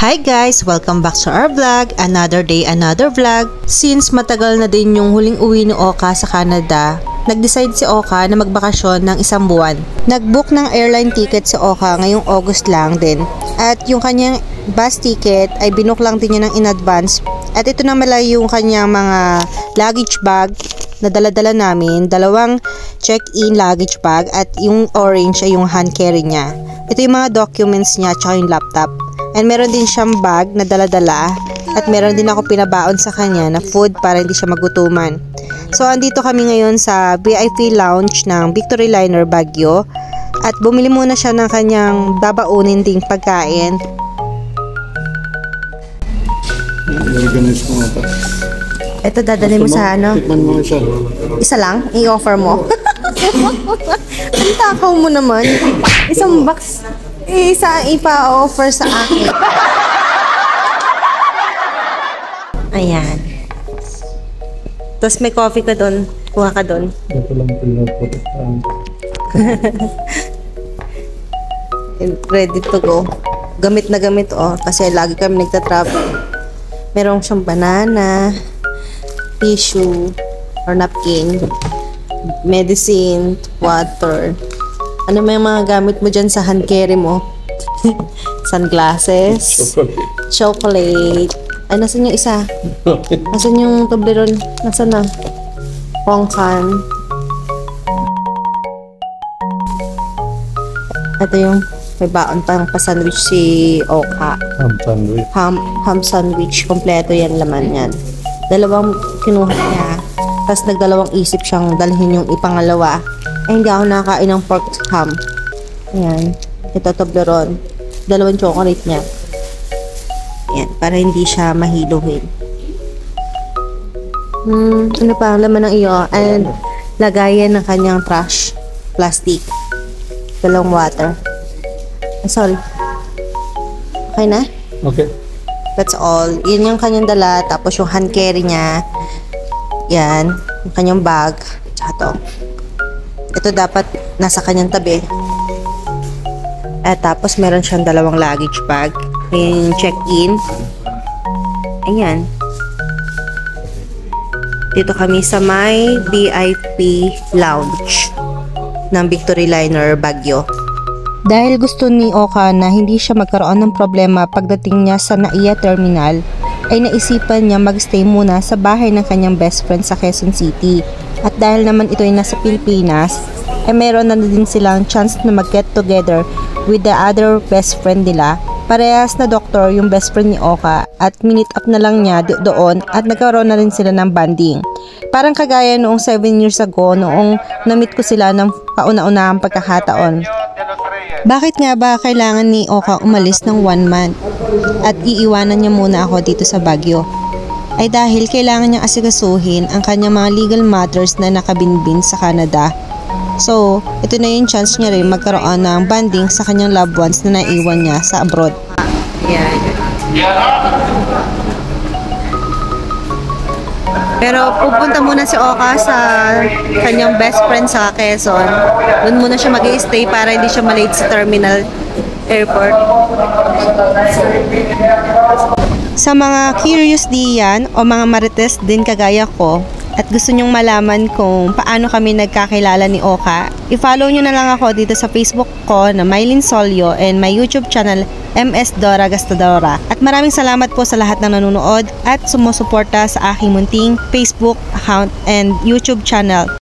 Hi guys! Welcome back to our vlog. Another day, another vlog. Since matagal na din yung huling uwi ni Oka sa Canada, nag-decide si Oka na magbakasyon ng isang buwan. Nag-book ng airline ticket si Oka ngayong August lang din. At yung kanyang bus ticket ay binook lang din niya ng in advance. At ito na mala yung kanyang mga luggage bag na dala-dala namin. 2 check-in luggage bag at yung orange ay yung hand carry niya. Ito yung mga documents niya at yung laptop. And meron din siyang bag na dala-dala at meron din ako pinabaon sa kanya na food para hindi siya magutuman. So andito kami ngayon sa VIP lounge ng Victory Liner Baguio at bumili muna siya ng kanyang babaunin ding pagkain. Organize mo ito. Ito dadalhin mo sa ano? Tikman mo isa. Isa lang? I-offer mo? Ang takaw mo naman. Isang box. Isa ang ipa-offer sa akin. Ayan. Tapos may coffee ka doon. Kuha ka doon. Ito lang pinapot. Ready to go. Gamit na gamit kasi lagi kami nagtatravel. Merong siyang banana, tissue or napkin, medicine, water. Ano may mga gamit mo dyan sa hand carry mo? Sunglasses, chocolate. Ay, nasan yung isa? Nasan yung Toblerone? Nasan na? Pongkan. Ito yung may baon pang pa-sandwich si Oka. Ham sandwich. Ham sandwich. Kompleto yan, laman yan. 2 kinuha niya. Tapos nagdalawang isip siyang dalhin yung ipangalawa. Hindi ako nakakain ng pork ham. Ayan. Ito Toblerone. 2 chocolate niya. Ayan. Para hindi siya mahiluhin. Ano pa? Laman ng iyo. And lagayan ng kanyang trash. Plastic. 2 water. Sorry. Okay na? Okay. That's all. Yun yung kanyang dala. Tapos yung hand carry niya. Yan. Yung kanyang bag. Tsaka to. Ito dapat nasa kanyang tabi. At tapos meron siyang 2 luggage bag. Yung check-in. Ayan. Dito kami sa may VIP lounge ng Victory Liner Baguio. Dahil gusto ni Oka na hindi siya magkaroon ng problema pagdating niya sa NAIA Terminal, ay naisipan niya magstay muna sa bahay ng kanyang best friend sa Quezon City. At dahil naman ito ay nasa Pilipinas, ay meron na din silang chance na mag-get together with the other best friend nila. Parehas na doktor yung best friend ni Oka at minute up na lang niya doon at nagkaroon na rin sila ng bonding. Parang kagaya noong 7 years ago noong na-meet ko sila ng kauna-unahang pagkakataon. Bakit nga ba kailangan ni Oka umalis ng 1 month at iiwanan niya muna ako dito sa Baguio? Ay dahil kailangan niyang asikasuhin ang kanyang mga legal matters na nakabinbin sa Canada. So, ito na yung chance niya rin magkaroon ng bonding sa kanyang loved ones na naiwan niya sa abroad. Yan. Pero pupunta muna si Oka sa kanyang best friend sa Quezon. Doon muna siya mag-i-stay para hindi siya malate sa terminal airport. Sa mga curious diyan o mga marites din kagaya ko at gusto nyong malaman kung paano kami nagkakilala ni Oka, i-follow nyo na lang ako dito sa Facebook ko na Mylene Solio and my YouTube channel MS Dora Gastadora. At maraming salamat po sa lahat ng nanonood at sumusuporta sa aking munting Facebook account and YouTube channel.